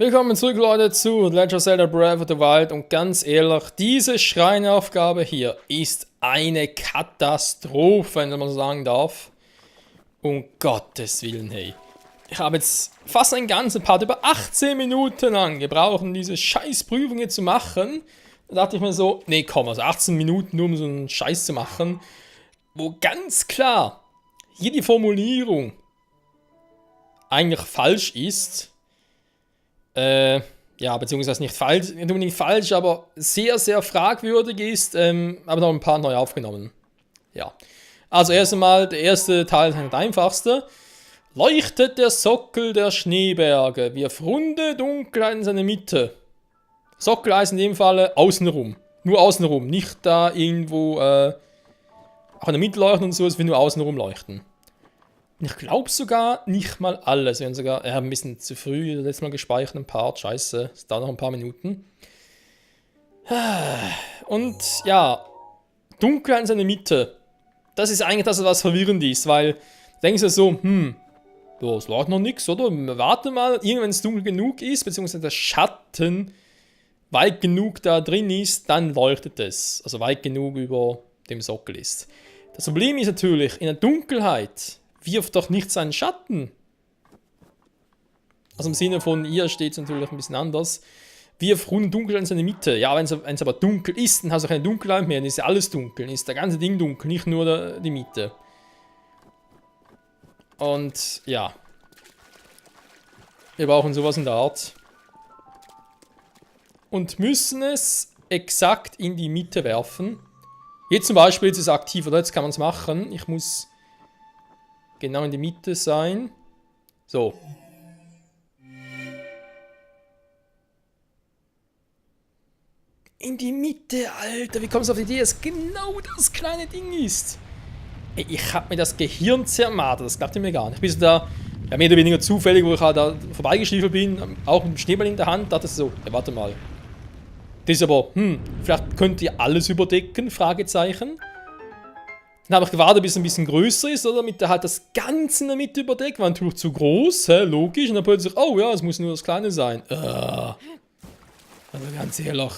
Willkommen zurück, Leute, zu Legend of Zelda Breath of the Wild. Und ganz ehrlich, diese Schreineaufgabe hier ist eine Katastrophe, wenn man so sagen darf. Um Gottes Willen, hey. Ich habe jetzt fast einen ganzen Part, über 18 Minuten lang gebraucht, um diese Scheißprüfung hier zu machen. Da dachte ich mir so, nee komm, also 18 Minuten nur um so einen Scheiß zu machen. Wo ganz klar hier die Formulierung eigentlich falsch ist. Ja, beziehungsweise nicht unbedingt falsch, aber sehr, sehr fragwürdig ist, aber noch ein paar neu aufgenommen. Ja. Also erst einmal, der erste Teil ist der einfachste. Leuchtet der Sockel der Schneeberge, wirf runde Dunkelheit in seine Mitte. Sockel heißt in dem Fall außenrum. Nur außenrum, nicht da irgendwo auch in der Mitte leuchten und so, es will nur außenrum leuchten. Ich glaube sogar nicht mal alles. Wir haben sogar ein bisschen zu früh letztes Mal gespeichert, ein Part. Scheiße, es dauert noch ein paar Minuten. Und ja, dunkel in seiner Mitte. Das ist eigentlich das, was verwirrend ist, weil du denkst ja so, es läuft noch nichts, oder? Warte mal, irgendwann es dunkel genug ist, beziehungsweise der Schatten weit genug da drin ist, dann leuchtet es. Also weit genug über dem Sockel ist. Das Problem ist natürlich, in der Dunkelheit wirft doch nicht seinen Schatten. Also im Sinne von, hier steht es natürlich ein bisschen anders. Wirf rund dunkel in seine Mitte. Ja, wenn es aber dunkel ist, dann hast du keine Dunkelheit mehr, dann ist ja alles dunkel. Dann ist der ganze Ding dunkel, nicht nur die Mitte. Und ja. Wir brauchen sowas in der Art. Und müssen es exakt in die Mitte werfen. Jetzt zum Beispiel, jetzt ist es aktiv, oder? Jetzt kann man es machen. Ich muss genau in die Mitte sein. So. In die Mitte, Alter. Wie kommst du auf die Idee, dass genau das kleine Ding ist? Ey, ich hab mir das Gehirn zermartert. Das glaubte mir gar nicht. Ich bin so da, ja, mehr oder weniger zufällig, wo ich halt da vorbeigestiefelt bin, auch mit dem Schneeball in der Hand, dachte ich so, ja, warte mal. Das ist aber, vielleicht könnt ihr alles überdecken? Fragezeichen. Dann habe ich gewartet, bis es ein bisschen größer ist, oder? Damit er halt das Ganze in der Mitte überdeckt. War natürlich zu groß, logisch. Und dann plötzlich, oh ja, es muss nur das Kleine sein. Also ganz ehrlich.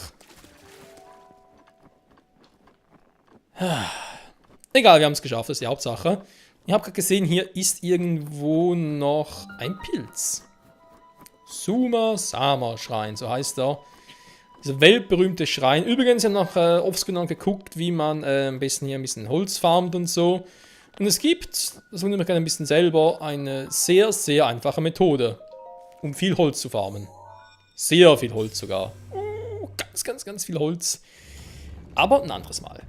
Egal, wir haben es geschafft, das ist die Hauptsache. Ich habe gerade gesehen, hier ist irgendwo noch ein Pilz. Suma-Sama-Schrein, so heißt er. Dieser weltberühmte Schrein. Übrigens, ich habe noch offscreen geguckt, wie man am besten hier ein bisschen Holz farmt und so. Und es gibt, das wundert mich gerne ein bisschen selber, eine sehr, sehr einfache Methode, um viel Holz zu farmen. Sehr viel Holz sogar. Ganz, ganz, ganz viel Holz. Aber ein anderes Mal.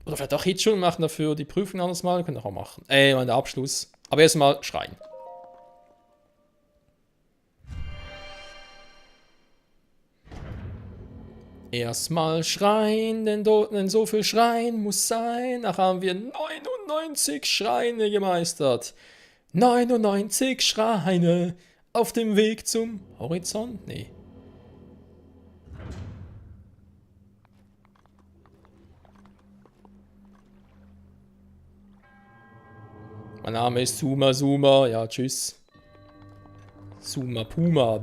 Oder vielleicht auch jetzt schon machen dafür die Prüfung ein anderes Mal. Können wir auch machen. Der Abschluss. Aber erstmal Schrein. Erstmal schreien, denn so viel Schreien muss sein. Ach, haben wir 99 Schreine gemeistert. 99 Schreine auf dem Weg zum Horizont? Nee. Mein Name ist Suma. Ja, tschüss. Suma Puma,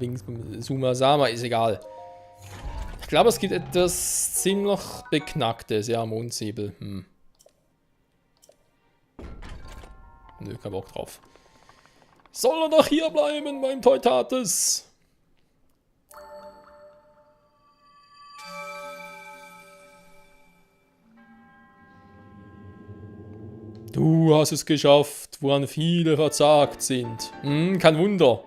Suma Sama, ist egal. Ich glaube, es gibt etwas ziemlich Beknacktes. Ja, Mondsäbel. Nö, kein Bock drauf. Soll er doch hier bleiben beim Teutates? Du hast es geschafft, woran viele verzagt sind. Kein Wunder.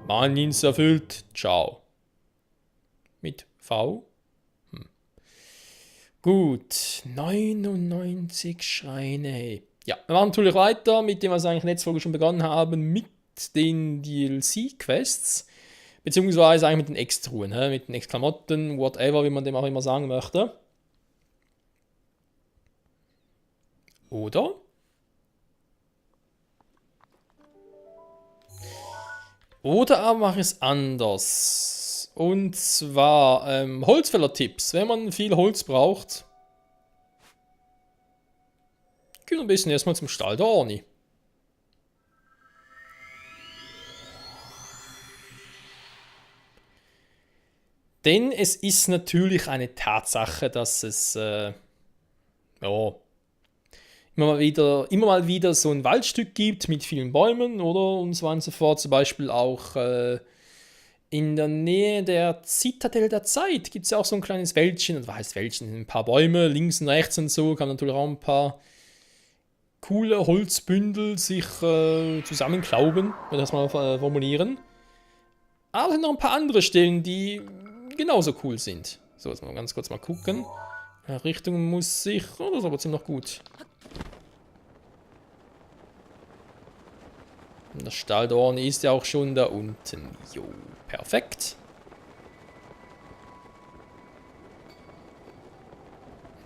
Mein Dienst erfüllt. Ciao. Mit V? Gut. 99 Schreine. Ja, wir machen natürlich weiter mit dem, was wir eigentlich letzte Folge schon begonnen haben, mit den DLC-Quests. Beziehungsweise eigentlich mit den Ex-Truhen, mit den Ex-Klamotten, whatever, wie man dem auch immer sagen möchte. Oder? Oder aber mache ich es anders. Und zwar Holzfäller-Tipps. Wenn man viel Holz braucht, gehen wir ein bisschen erstmal zum Stall der Orni. Denn es ist natürlich eine Tatsache, dass es ja, immer mal wieder so ein Waldstück gibt mit vielen Bäumen, oder? Und so weiter und so fort. Zum Beispiel auch in der Nähe der Zitadelle der Zeit gibt es ja auch so ein kleines Wäldchen. Was heißt Wäldchen? Ein paar Bäume links und rechts und so. Kann natürlich auch ein paar coole Holzbündel sich zusammenklauben, wenn wir das mal formulieren. Aber es sind noch ein paar andere Stellen, die genauso cool sind. So, jetzt mal ganz kurz mal gucken. Ja, Richtung muss ich... Oh, das ist aber ziemlich gut. Und das Stalldorn ist ja auch schon da unten. Jo, perfekt.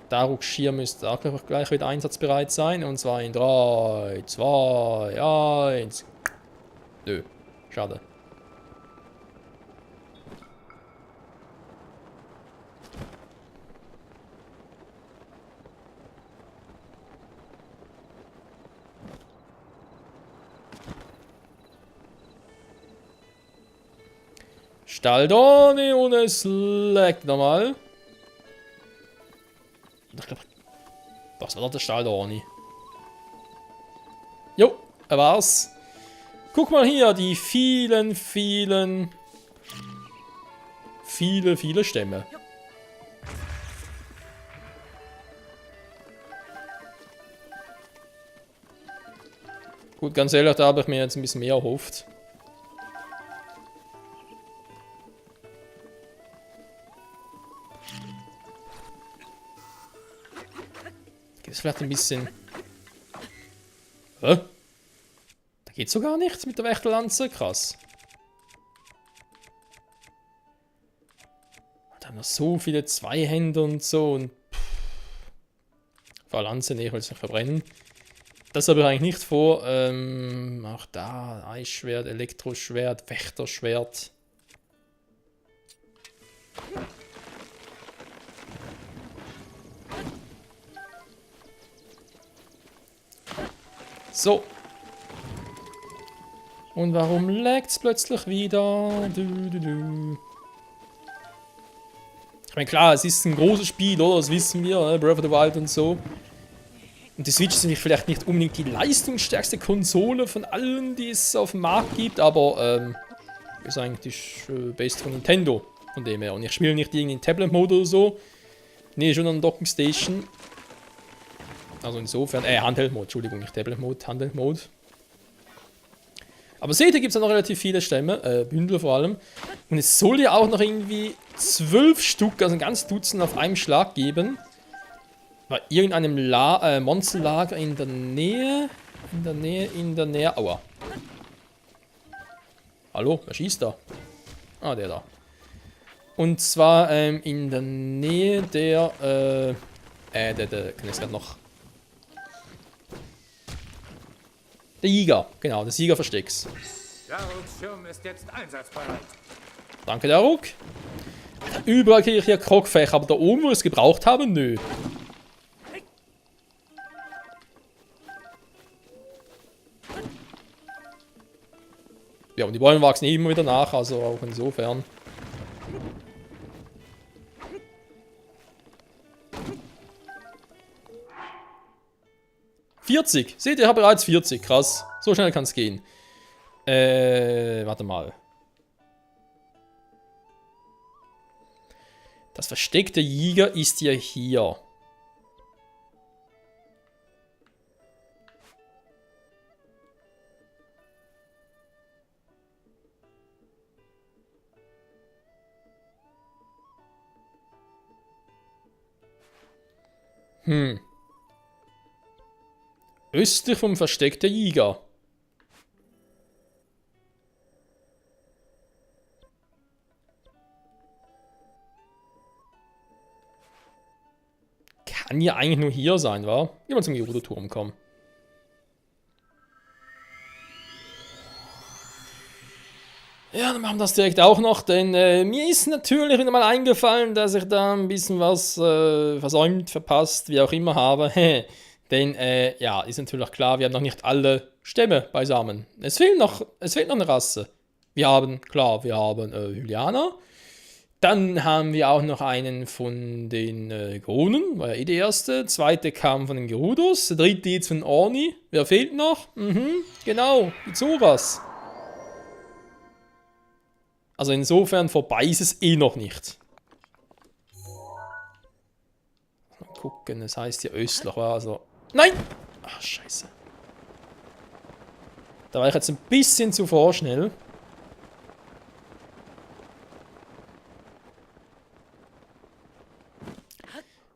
Daruk-Schirm müsste auch gleich wieder einsatzbereit sein. Und zwar in 3, 2, 1. Nö, schade. Stalldorn und es leckt nochmal. Ich glaube, das war doch der Stalldorni. Jo, er war's. Guck mal hier, die viele Stämme. Gut, ganz ehrlich, da habe ich mir jetzt ein bisschen mehr erhofft. Gibt es vielleicht ein bisschen... Hä? Da geht so gar nichts mit der Wächterlanze, krass. Da haben wir so viele Zweihänder und so und... Lanze, nee, ich will es nicht verbrennen. Das habe ich eigentlich nicht vor. Auch da, Eisschwert, Elektroschwert, Wächterschwert. So. Und warum laggt es plötzlich wieder? Ich meine, klar, es ist ein großes Spiel, oder? Das wissen wir, ne? Breath of the Wild und so. Und die Switch ist vielleicht nicht unbedingt die leistungsstärkste Konsole von allen, die es auf dem Markt gibt, aber ist eigentlich based von Nintendo, von dem her. Und ich spiele nicht irgendwie in Tablet-Mode oder so. Nee, schon an Docking Station. Also insofern, Handheld-Mode, Entschuldigung, nicht Tablet-Mode, Handheld-Mode. Aber seht ihr, gibt es ja noch relativ viele Stämme, Bündel vor allem. Und es soll ja auch noch irgendwie 12 Stück, also ein ganz Dutzend auf einem Schlag geben. Bei irgendeinem Monsterlager in der Nähe. Aua. Hallo, wer schießt da? Ah, der da. Und zwar in der Nähe der, kann ich jetzt gerade noch... Der Jäger, genau, des Jägerverstecks. Daruks Schirm ist jetzt einsatzbereit. Danke, Daruk. Überall kriege ich hier Krogfächer, aber da oben, wo wir es gebraucht haben, nö. Ja, und die Bäume wachsen immer wieder nach, also auch insofern. Seht ihr, ich habe bereits 40, krass. So schnell kann es gehen. Warte mal. Das versteckte Jäger ist ja hier. Östlich vom Versteck der Jäger. Kann ja eigentlich nur hier sein, wa? Gehen wir zum Gerudo-Turm kommen. Ja, dann machen wir das direkt auch noch, denn mir ist natürlich wieder mal eingefallen, dass ich da ein bisschen was versäumt, verpasst, wie auch immer habe. Denn, ja, ist natürlich auch klar, wir haben noch nicht alle Stämme beisammen. Es fehlt noch eine Rasse. Wir haben Hylianer, Dann haben wir auch noch einen von den Kronen, war ja eh der erste. Zweite kam von den Gerudos. Der dritte jetzt von Orni. Wer fehlt noch? Genau, die Zoras. Also insofern vorbei ist es eh noch nicht. Mal gucken, das heißt hier östlich war also... Nein! Ach, scheiße. Da war ich jetzt ein bisschen zu vorschnell.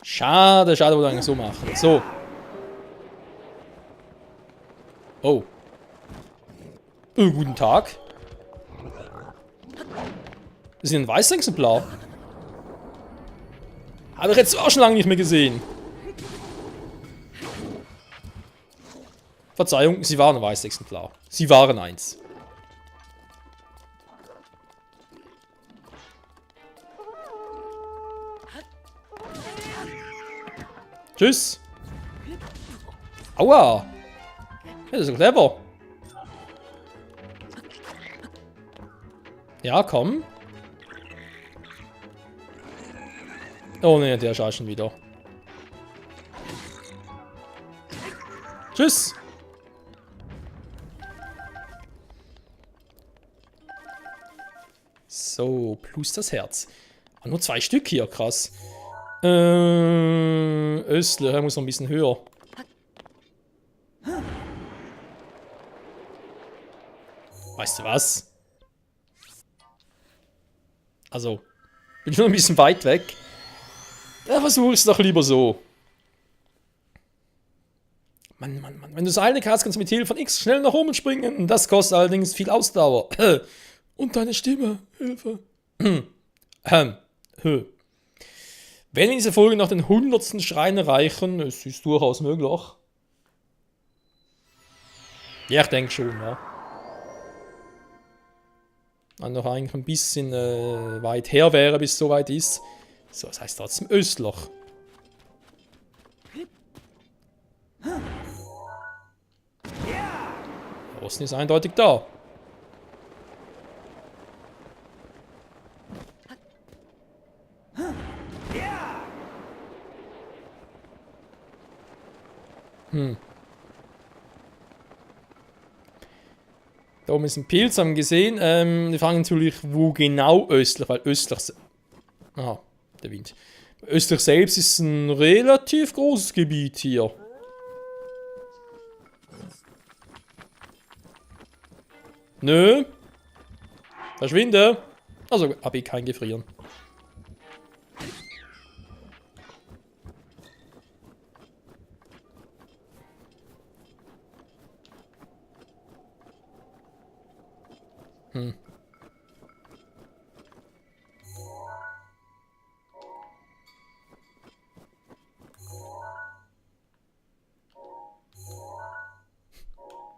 Schade, schade, wollte ich eigentlich so machen. So. Oh. Guten Tag. Das ist ein weißes Exemplar. Habe ich jetzt auch schon lange nicht mehr gesehen. Verzeihung, sie waren ein weißes Exemplar. Sie waren eins. Tschüss. Aua. Ja, das ist clever. Ja, komm. Oh ne, der schaut schon wieder. Tschüss. So, plus das Herz. Oh, nur 2 Stück hier, krass. Östler, er muss noch ein bisschen höher. Weißt du was? Also, bin schon ein bisschen weit weg. Ja, versuch es doch lieber so. Mann, Mann, Mann. Wenn du Seile hast, kannst du mit Hilfe von X schnell nach oben springen. Das kostet allerdings viel Ausdauer. Und deine Stimme. Hilfe. Wenn wir in dieser Folge noch den 100. Schrein erreichen, es ist durchaus möglich. Ja, ich denke schon, ja. Dann noch eigentlich ein bisschen weit her wäre, bis es soweit ist. So, das heißt trotzdem Östloch. Der Osten ist eindeutig da. Da oben ist ein Pilz, haben wir gesehen. Wir fragen natürlich, wo genau östlich, weil östlich... Aha, der Wind. Östlich selbst ist ein relativ großes Gebiet hier. Nö. Verschwinde. Also habe ich kein Gefrieren.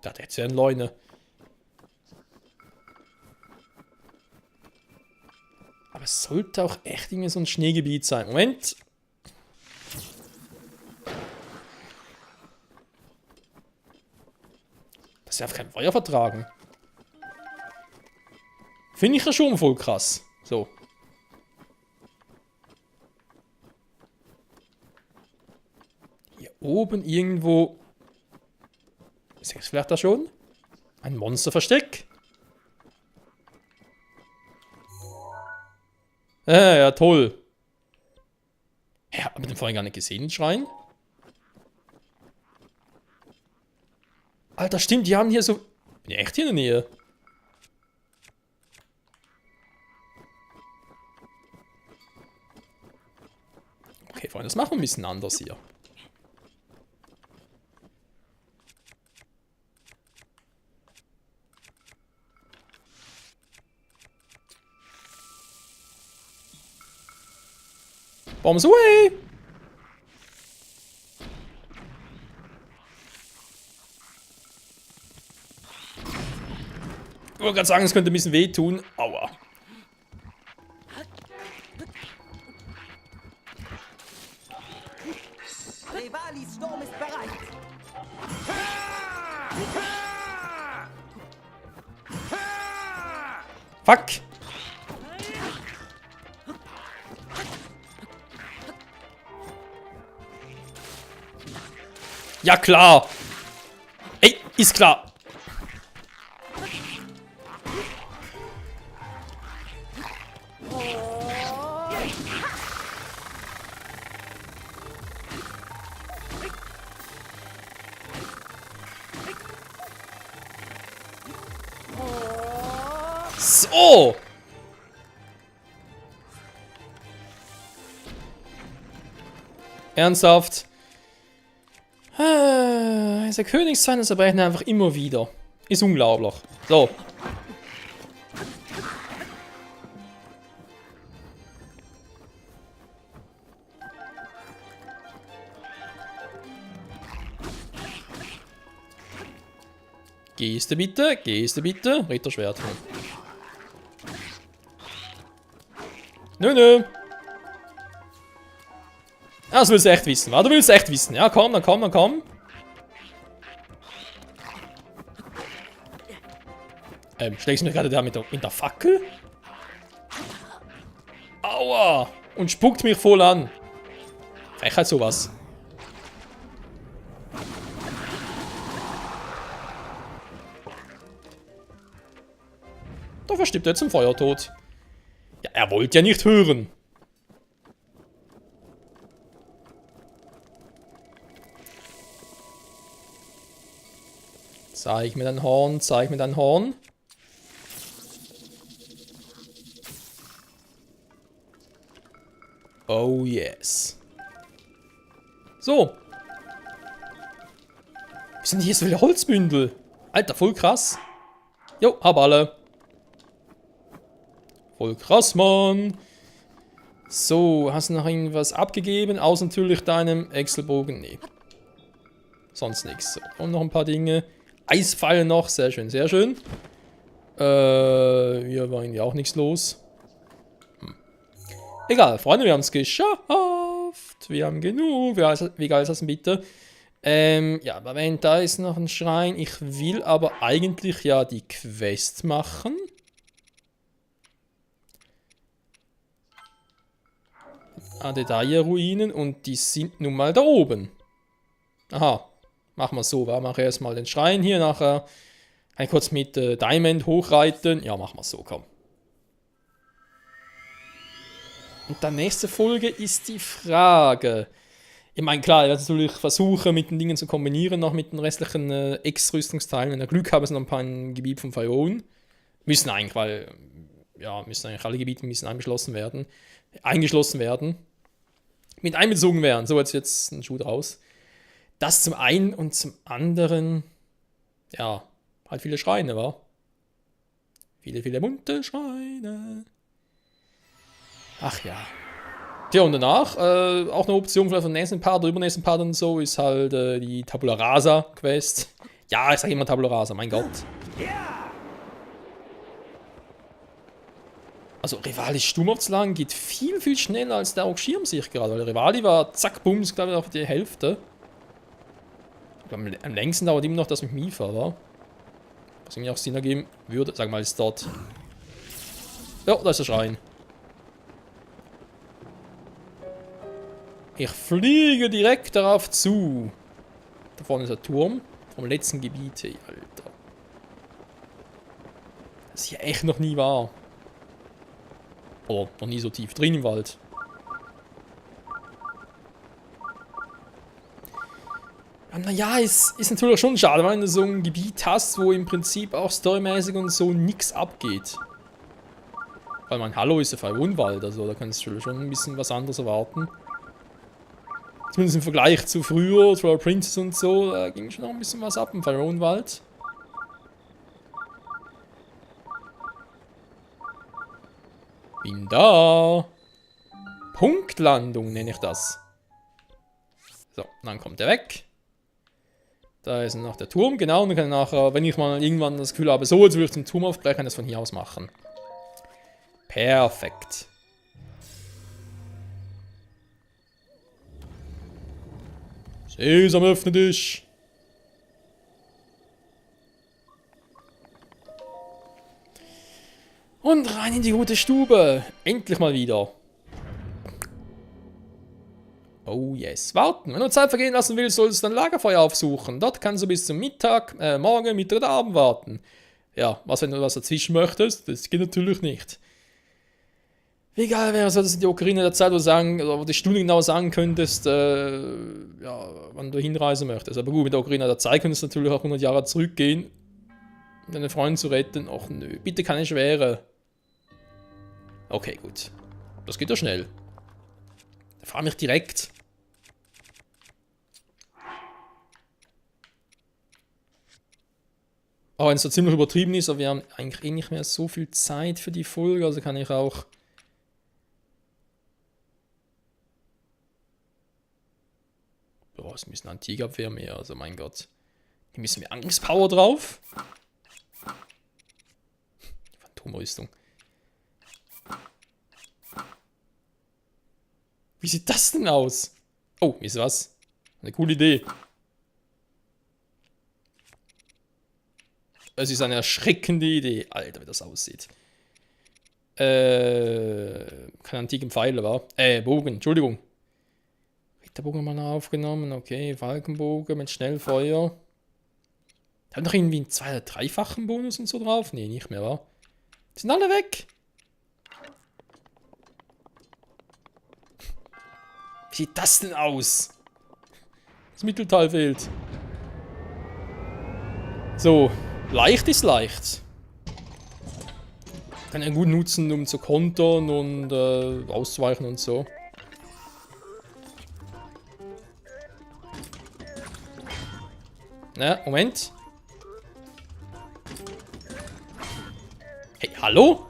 Da hat jetzt ja eine Leune. Aber es sollte auch echt irgendwie so ein Schneegebiet sein. Moment. Das darf kein Feuer vertragen. Finde ich ja schon voll krass. So. Hier oben irgendwo... Ist das vielleicht da schon? Ein Monsterversteck? Ja, toll. Ja, hab ich den vorhin gar nicht gesehen, den Schrein? Alter, stimmt, die haben hier so... Bin ich echt hier in der Nähe? Okay, Freunde, das machen wir ein bisschen anders hier. Bombs away! Ich wollte gerade sagen, es könnte ein bisschen wehtun. Aua. Revalis Sturm ist bereit. Fuck! Ja, klar. Ey, ist klar. So. Ernsthaft. Dieser Königszahn, das erbrechen einfach immer wieder. Ist unglaublich. So. Gehst du bitte? Gehst du bitte? Ritterschwert. Nö, nö. Ah, das willst du echt wissen, wa? Du willst echt wissen. Ja, komm, dann komm, dann komm. Schlägst du mir gerade da mit der Fackel? Aua! Und spuckt mich voll an. Frechheit sowas. Da verstirbt er zum Feuertod. Ja, er wollte ja nicht hören. Zeig mir dein Horn, zeig mir dein Horn. Oh yes. So. Was sind hier so viele Holzbündel? Alter, voll krass. Jo, hab alle. Voll krass, Mann. So, hast du noch irgendwas abgegeben? Außer natürlich deinem Excel-Bogen? Nee. Sonst nichts. So, und noch ein paar Dinge. Eisfall noch. Sehr schön, sehr schön. Hier war irgendwie auch nichts los. Egal, Freunde, wir haben es geschafft. Wir haben genug. Wie geil ist das denn bitte? Ja, Moment, da ist noch ein Schrein. Ich will aber eigentlich ja die Quest machen. Adedaia-Ruinen und die sind nun mal da oben. Aha, machen wir so, wa? Mache erstmal den Schrein hier, nachher kurz mit Diamond hochreiten. Ja, machen wir so, komm. Und dann nächste Folge ist die Frage. Ich meine, klar, ich werde natürlich versuchen, mit den Dingen zu kombinieren, noch mit den restlichen Ex-Rüstungsteilen. Wenn wir Glück haben, sind noch ein paar im Gebiet von Faeron. Müssen eigentlich, weil, ja, müssen eigentlich alle Gebiete müssen eingeschlossen werden. Mit einbezogen werden. So, jetzt ein Schuh draus. Das zum einen und zum anderen, ja, halt viele Schreine, wa? Viele bunte Schreine. Ach ja. Tja, und danach, auch eine Option vielleicht von nächsten Part oder übernächsten Part und so, ist halt die Tabula Rasa Quest. Ja, ich sag immer Tabula Rasa, mein Gott. Also Rivalis Sturm aufzuschlagen geht viel, viel schneller als der Ork Schirmsicht gerade, weil Rivali war zack, bums, glaube ich, auf die Hälfte. Am längsten dauert immer noch das mit Mifa, wa? Was irgendwie auch Sinn ergeben würde. Sag mal, ist dort. Ja, da ist der Schrein. Ich fliege direkt darauf zu. Da vorne ist der Turm vom letzten Gebiet. Hey, Alter. Das ist hier echt noch nie war. Oder noch nie so tief drin im Wald. Naja, ist natürlich schon schade, wenn du so ein Gebiet hast, wo im Prinzip auch storymäßig und so nichts abgeht. Weil mein Hallo ist ja Faeronwald, also da kannst du schon ein bisschen was anderes erwarten. Zumindest im Vergleich zu früher, Twilight Princess und so, da ging schon noch ein bisschen was ab im Faeronwald. Bin da. Punktlandung nenne ich das. So, dann kommt er weg. Da ist noch der Turm, genau. Und dann kann ich nachher, wenn ich mal irgendwann das Gefühl habe, so, jetzt will ich zum Turm aufbrechen, kann ich das von hier aus machen. Perfekt. Sesam, öffne dich. Und rein in die gute Stube. Endlich mal wieder. Oh yes. Warten. Wenn du Zeit vergehen lassen willst, solltest du ein Lagerfeuer aufsuchen. Dort kannst du bis zum Morgen, Mittag oder Abend warten. Ja, was, wenn du was dazwischen möchtest? Das geht natürlich nicht. Wie geil wäre es, dass in die Ocarina der Zeit wo die Stunde genau sagen könntest, ja, wann du hinreisen möchtest. Aber gut, mit der Ocarina der Zeit könntest du natürlich auch 100 Jahre zurückgehen, um deine Freunde zu retten. Och nö, bitte keine Schwere. Okay, gut. Das geht ja schnell. Da frage mich direkt. Auch wenn es so ziemlich übertrieben ist, aber wir haben eigentlich eh nicht mehr so viel Zeit für die Folge, also kann ich auch... Boah, ist ein bisschen Antikabwehr mehr, also mein Gott. Hier müssen wir Angstpower drauf. Die Phantomrüstung. Wie sieht das denn aus? Oh, wisst ihr was? Eine coole Idee. Es ist eine erschreckende Idee. Alter, wie das aussieht. Kein antiken Pfeil, war. Bogen, Entschuldigung. Ritterbogen mal aufgenommen, okay. Falkenbogen mit Schnellfeuer. Haben doch irgendwie einen 2- oder 3-fachen Bonus und so drauf? Nee, nicht mehr, wa? Die sind alle weg. Wie sieht das denn aus? Das Mittelteil fehlt. So, leicht ist leicht. Kann ja gut nutzen, um zu kontern und auszuweichen und so. Na, Moment. Hey, hallo?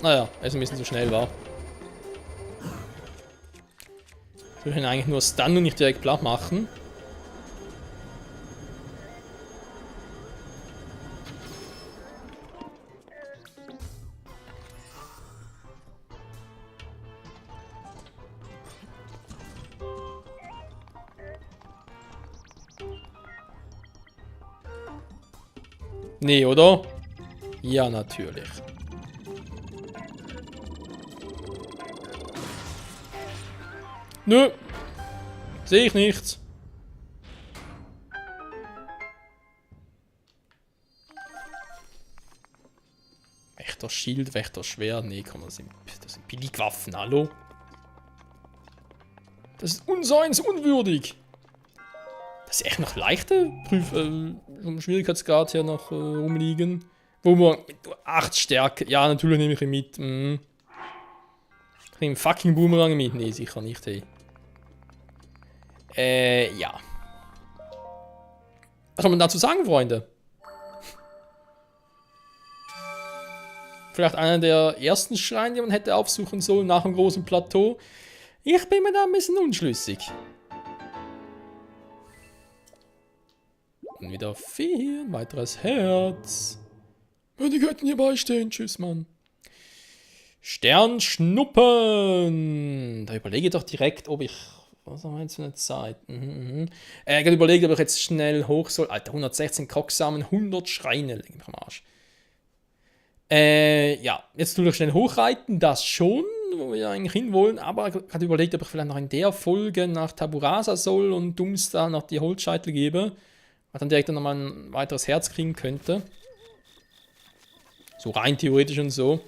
Naja, er ist ein bisschen zu schnell, war. Ich will ihn eigentlich nur stunnen und nicht direkt platt machen. Nee, oder? Ja, natürlich. Nö. Sehe ich nicht. Wächter Schild, Wächter Schwert. Nee, komm, das sind Billigwaffen, hallo? Das ist unseins, unwürdig. Das ist echt noch leichte vom Schwierigkeitsgrad her noch rumliegen. Wo man mit 8 Stärke. Ja, natürlich nehme ich ihn mit. Ich nehme einen fucking Boomerang mit. Nee, sicher nicht, hey. Ja. Was soll man dazu sagen, Freunde? Vielleicht einer der ersten Schreine, die man hätte aufsuchen sollen nach dem großen Plateau. Ich bin mir da ein bisschen unschlüssig. Und wieder 4, ein weiteres Herz. Ja, die könnten hier beistehen. Tschüss, Mann. Sternschnuppen. Da überlege ich doch direkt, ob ich... Was haben wir jetzt für eine Zeit? Ich habe überlegt, ob ich jetzt schnell hoch soll. Alter, 116 Krocksamen, 100 Schreine. Leg mich am Arsch. Ja, jetzt tue ich schnell hochreiten. Das schon, wo wir eigentlich hinwollen. Aber ich habe überlegt, ob ich vielleicht noch in der Folge nach Taburasa soll und Dumstar noch die Holzscheitel gebe. Und dann direkt noch mal ein weiteres Herz kriegen könnte. So rein theoretisch und so.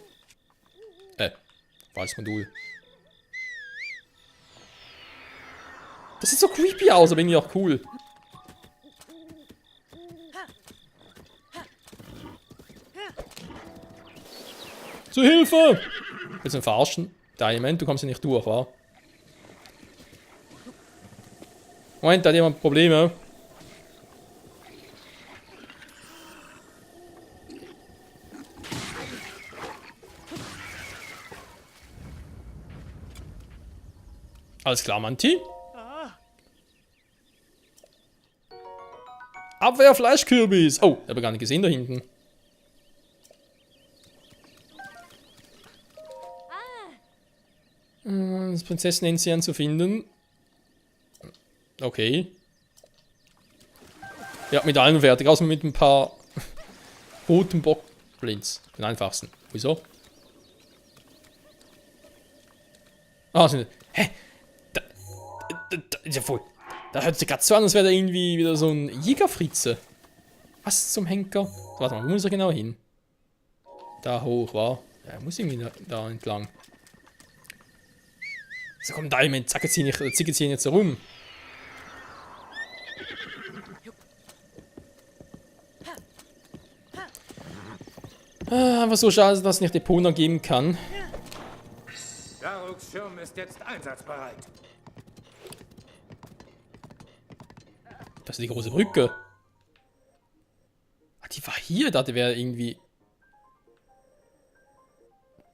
Falsches Modul. Das sieht so creepy aus, aber irgendwie auch cool. Zu Hilfe! Willst du ihn verarschen? Diamond, du kommst hier nicht durch, wa? Moment, da hat jemand Probleme. Alles klar, Manti. Abwehr Fleischkürbis. Oh, habe ich gar nicht gesehen da hinten. Das Prinzessin Enzian zu finden. Okay. Ja, mit allem fertig. Außer mit ein paar roten Bockblins. Den einfachsten. Wieso? Ah, hä? Da ist ja voll. Da hört sich gerade so an, als wäre da irgendwie wieder so ein Jägerfritze. Was zum Henker? Warte mal, wo muss er genau hin? Da hoch, war. Ja, muss irgendwie da entlang. So, komm, Diamond, zack, jetzt hier nicht so rum. Einfach so schade, dass es nicht Epona geben kann. Daruks Schirm ist jetzt einsatzbereit. Das ist die große Brücke. Ah, die war hier, da wäre irgendwie...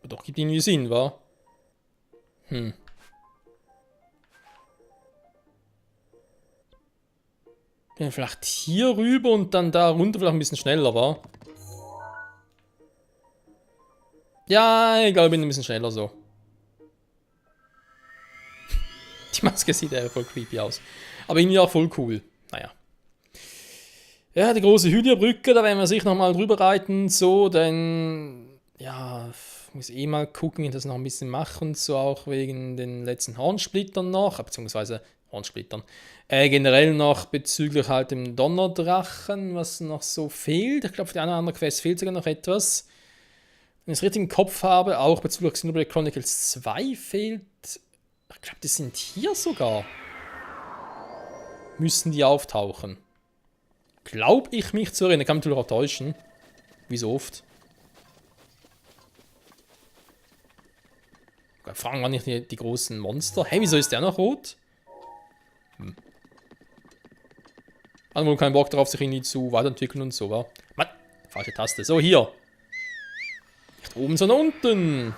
Doch, gibt irgendwie Sinn, wa? Ja, vielleicht hier rüber und dann da runter, vielleicht ein bisschen schneller, wa? Ja, ich glaube, ich bin ein bisschen schneller so. Die Maske sieht ja voll creepy aus. Aber irgendwie auch voll cool. Naja. Ja, die große Hylia-Brücke, da werden wir sicher nochmal drüber reiten. So, denn... Ja, muss eh mal gucken, das noch ein bisschen machen. So auch wegen den letzten Hornsplittern noch. Beziehungsweise Hornsplittern. Generell noch bezüglich halt dem Donnerdrachen, was noch so fehlt. Ich glaube, für die eine oder andere Quest fehlt sogar noch etwas. Wenn ich es richtig im Kopf habe, auch bezüglich Xenoblade Chronicles 2 fehlt... Ich glaube, die sind hier sogar. Müssen die auftauchen. Glaube ich mich zu erinnern. Kann mich natürlich auch täuschen. Wie so oft. Fragen wir nicht die großen Monster. Hey, wieso ist der noch rot? Hat wohl keinen Bock darauf, sich irgendwie zu weiterentwickeln und so, wa? Mann, falsche Taste. So, hier. Nicht oben, sondern unten.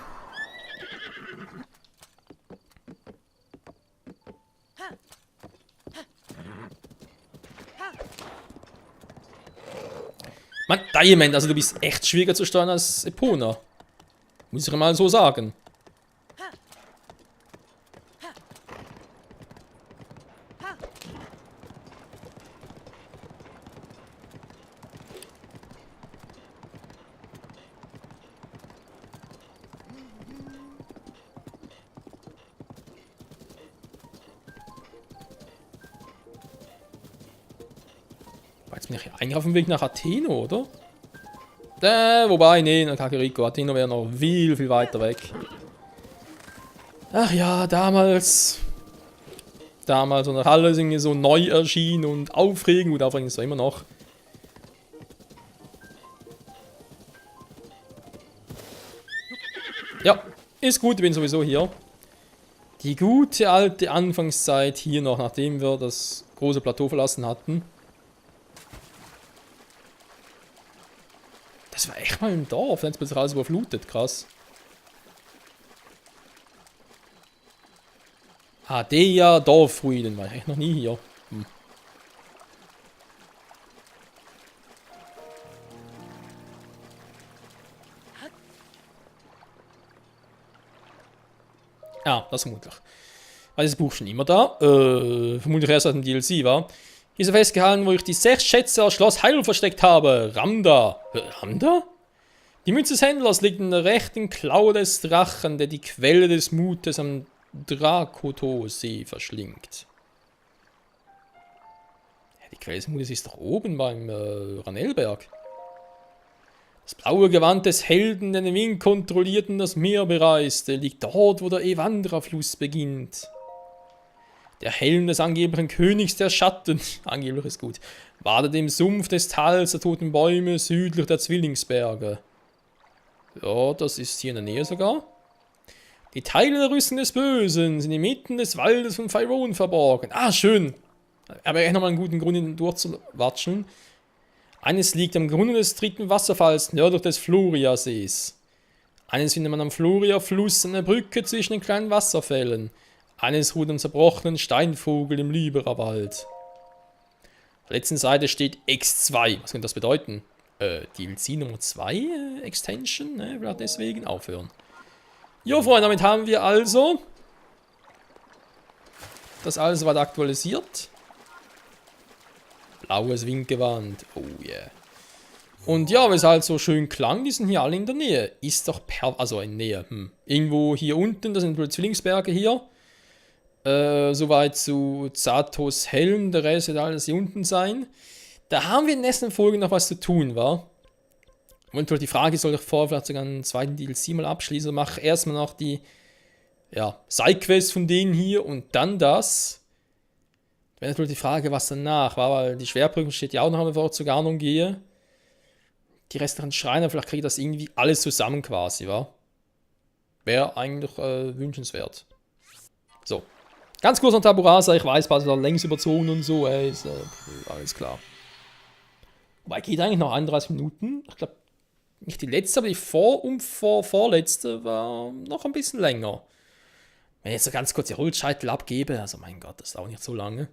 Mann, Diamond, also du bist echt schwieriger zu steuern als Epona. Muss ich mal so sagen. Jetzt bin ich eigentlich auf dem Weg nach Atheno, oder? Wobei, nee, nach Kakariko. Atheno wäre noch viel, viel weiter weg. Ach ja, damals, und alles irgendwie so neu erschien und aufregend. Gut, aufregend ist es immer noch. Ja, ist gut, ich bin sowieso hier. Die gute alte Anfangszeit hier noch, nachdem wir das große Plateau verlassen hatten. Das war echt mal ein Dorf, dann ist plötzlich alles überflutet, krass. Adeia Dorfruinen, war ich echt noch nie hier. Ja, das vermutlich. War dieses Buch schon immer da? Vermutlich erst seit dem DLC war. Hier ist festgehalten, wo ich die 6 Schätze aus Schloss Hyrule versteckt habe. Ramda. Ramda? Die Münze des Händlers liegt in der rechten Klaue des Drachen, der die Quelle des Mutes am Drakoto-See verschlingt. Ja, die Quelle des Mutes ist doch oben beim Ranelberg. Das blaue Gewand des Helden, der den Wind kontrolliert und das Meer bereiste, liegt dort, wo der Evandra-Fluss beginnt. Der Helm des angeblichen Königs der Schatten, angeblich ist gut, badet im Sumpf des Tals der toten Bäume südlich der Zwillingsberge. Ja, das ist hier in der Nähe sogar. Die Teile der Rüstung des Bösen sind inmitten des Waldes von Faerûn verborgen. Ah, schön. Aber echt nochmal einen guten Grund, ihn durchzuwatschen. Eines liegt am Grunde des dritten Wasserfalls nördlich des Floria-Sees. Eines findet man am Floria-Fluss an der Brücke zwischen den kleinen Wasserfällen. Eines ruht am zerbrochenen Steinvogel im Libererwald. Auf der letzten Seite steht X2. Was könnte das bedeuten? DLC Nummer 2 Extension? Ne, vielleicht deswegen aufhören. Jo, Freunde, damit haben wir also das alles soweit aktualisiert. Blaues Windgewand. Oh yeah. Und ja, weil es halt so schön klang, die sind hier alle in der Nähe. Ist doch also in Nähe. Irgendwo hier unten, das sind die Zwillingsberge hier. Soweit zu Zatos Helm, der Rest wird alles hier unten sein. Da haben wir in der nächsten Folge noch was zu tun, wa? Und die Frage, soll ich vorher vielleicht sogar einen zweiten DLC mal abschließen? Mache erstmal noch die Sidequests von denen hier und dann das. Da wäre natürlich die Frage, was danach war, weil die Schwerprüfung steht ja auch noch, bevor ich zur Garnung gehe. Die restlichen Schreiner, vielleicht kriege ich das irgendwie alles zusammen quasi, wa? Wäre eigentlich wünschenswert. So. Ganz kurz noch Taburasa, ich weiß, was er längst überzogen und so, ist alles klar. Wobei geht eigentlich noch 31 Minuten. Ich glaube, nicht die letzte, aber die vorletzte war noch ein bisschen länger. Wenn ich jetzt so ganz kurz die Holzscheitel abgebe, also mein Gott, das dauert nicht so lange.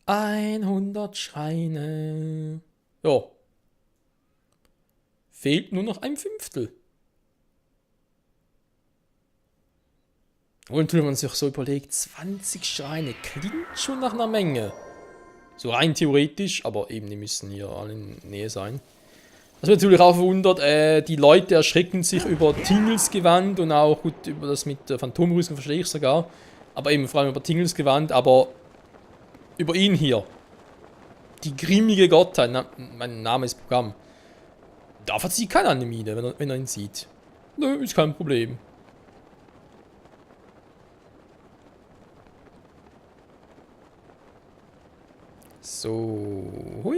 100 Schreine. Ja. Fehlt nur noch ein Fünftel. Und wenn man sich so überlegt, 20 Schreine klingt schon nach einer Menge. So rein theoretisch, aber eben, die müssen hier alle in der Nähe sein. Was mich natürlich auch verwundert, die Leute erschrecken sich über Tingels Gewand und auch gut über das mit Phantomrüstung verstehe ich sogar. Aber eben vor allem über Tingels Gewand, aber über ihn hier. Die grimmige Gottheit, mein Name ist Programm. Da verzieht kein Anemide, wenn er ihn sieht. Nö, ist kein Problem. So, hui.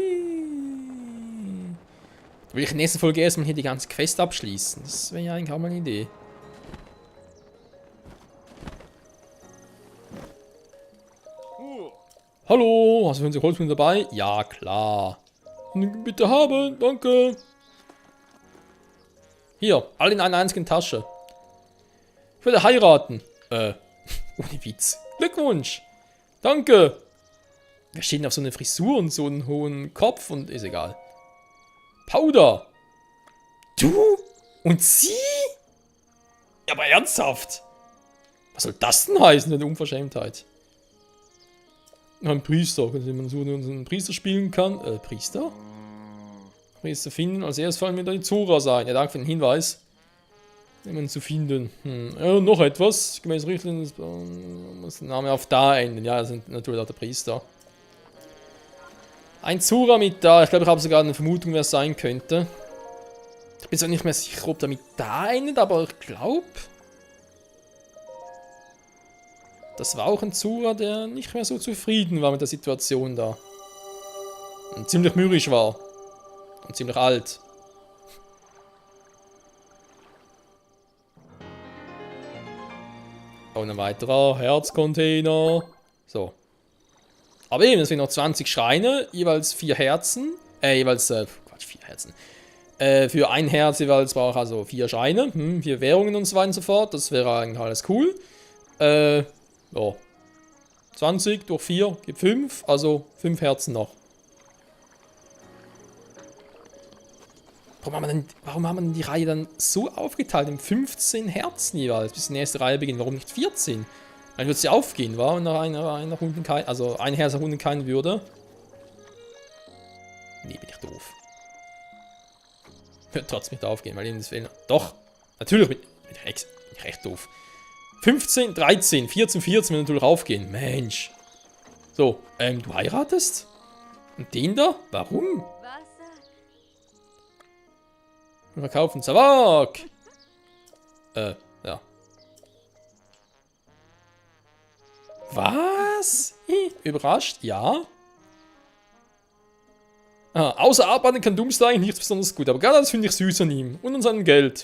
Will ich in der nächsten Folge erstmal hier die ganze Quest abschließen? Das wäre ja eigentlich auch mal eine Idee. Hallo, hast du für unsere Holzmann dabei? Ja, klar. Bitte haben, danke. Hier, alle in einer einzigen Tasche. Ich würde heiraten. Ohne Witz. Glückwunsch. Danke. Wir stehen auf so eine Frisur und so einen hohen Kopf und ist egal. Powder. Du? Und sie? Ja, aber ernsthaft. Was soll das denn heißen, eine Unverschämtheit? Ein Priester. Wenn man so einen Priester spielen kann. Priester? Priester finden. Als erstes fallen mir da die Zora sein. Ja, danke für den Hinweis. Jemanden zu finden. Noch etwas. Gemäß Richtlinien muss der Name auf da enden. Ja, das sind natürlich auch der Priester. Ein Zura mit da. Ich glaube, ich habe sogar eine Vermutung, wer es sein könnte. Ich bin zwar nicht mehr sicher, ob der mit da endet, aber ich glaube... Das war auch ein Zura, der nicht mehr so zufrieden war mit der Situation da. Und ziemlich mürrisch war. Und ziemlich alt. Und ein weiterer Herzcontainer. So. Aber eben, es sind noch 20 Schreine, jeweils 4 Herzen. Jeweils, Quatsch, 4 Herzen. Für ein Herz jeweils brauche ich also 4 Scheine, 4 Währungen und so weiter und so fort. Das wäre eigentlich alles cool. Ja. 20 durch 4 gibt 5, also 5 Herzen noch. Warum haben wir denn die Reihe dann so aufgeteilt in 15 Herzen jeweils, bis die nächste Reihe beginnt? Warum nicht 14? Dann würde sie aufgehen, war, wenn nach einer Runde kein, also ein Herz nach Runde keinen würde. Nee, bin ich doof. Wird trotzdem nicht aufgehen, weil eben das fehlen. Doch, natürlich bin ich recht doof. 15, 13, 14, 14 wird natürlich aufgehen. Mensch. So, du heiratest? Und den da? Warum? Wir verkaufen Tabak. Ja. Was? Überrascht? Ja. Außer Arbeiten kann Doomsday eigentlich nichts besonders gut, aber gerade das finde ich süß an ihm. Und an seinem Geld.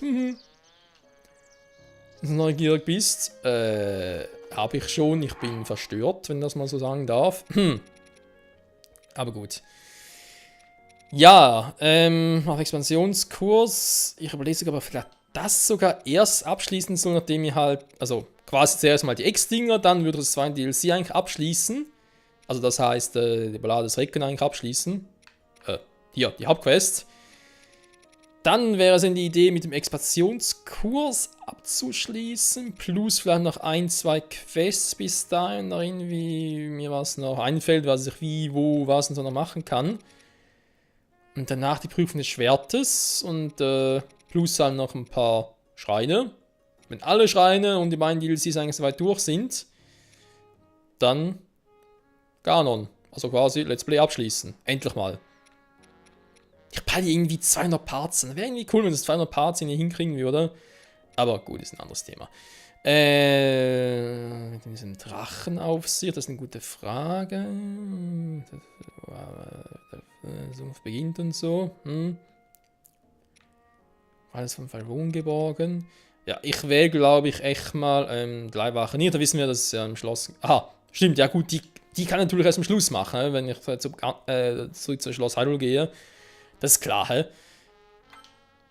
Wenn du neugierig bist, habe ich schon. Ich bin verstört, wenn das mal so sagen darf. Aber gut. Ja, auf Expansionskurs. Ich überlege sogar, ob vielleicht das sogar erst abschließen soll, nachdem ich halt, also quasi zuerst mal die X-Dinger, dann würde das zweite DLC eigentlich abschließen. Also das heißt, die Ballade des Recken eigentlich abschließen. Hier, die Hauptquest. Dann wäre es in die Idee, mit dem Expansionskurs abzuschließen. Plus vielleicht noch 1, 2 Quests bis dahin noch irgendwie mir was noch einfällt, was ich wie, wo, was und so noch machen kann. Und danach die Prüfung des Schwertes und plus dann noch ein paar Schreine. Wenn alle Schreine und die beiden DLCs eigentlich soweit durch sind, dann Ganon. Also quasi Let's Play abschließen. Endlich mal. Ich peile irgendwie 200 Parts. Wäre irgendwie cool, wenn das 200 Parts irgendwie hinkriegen würde. Aber gut, ist ein anderes Thema. Mit diesem Drachenaufsicht, das ist eine gute Frage. Der Sumpf beginnt und so. Alles von Falron geborgen. Ja, ich wähle, glaube ich, echt mal Leibwache. Da wissen wir, dass es ja im Schloss... Aha, stimmt, ja gut, die kann natürlich erst am Schluss machen, wenn ich zurück zum Schloss Hyrule gehe. Das ist klar, hä?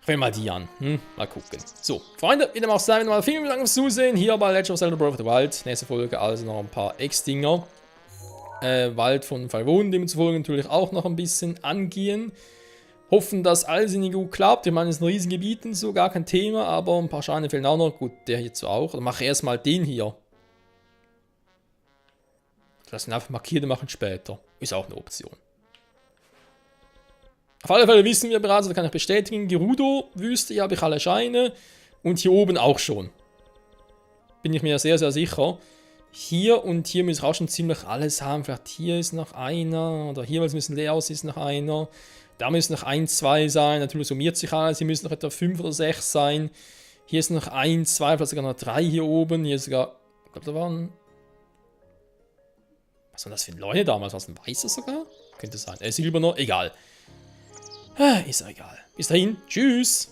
Ich wähle mal die an. Mal gucken. So, Freunde, wie dem auch sei, vielen Dank fürs Zusehen. Hier bei Legend of Zelda Breath of the Wild. Nächste Folge also noch ein paar Ex-Dinger. Wald von Falron, demzufolge natürlich auch noch ein bisschen angehen. Hoffen, dass alles in gut klappt. Ich meine, es ist ein riesiges Gebiet und so, gar kein Thema, aber ein paar Scheine fehlen auch noch. Gut, der hierzu auch. Dann mache ich erstmal den hier. Lass ihn einfach markieren, machen später. Ist auch eine Option. Auf alle Fälle wissen wir bereits, da kann ich bestätigen, Gerudo-Wüste, hier habe ich alle Scheine. Und hier oben auch schon. Bin ich mir sehr, sehr sicher. Hier und hier müssen wir auch schon ziemlich alles haben. Vielleicht hier ist noch einer. Oder hier, weil es ein bisschen leer aus ist, noch einer. Da müssen noch 1, 2 sein. Natürlich summiert sich alles. Hier müssen noch etwa 5 oder 6 sein. Hier ist noch 1, 2, vielleicht sogar noch 3 hier oben. Hier ist sogar, ich glaube, da waren... Was waren das für Leute damals? War es ein weißes sogar? Könnte sein. Silber noch? Egal. Ist egal. Bis dahin. Tschüss.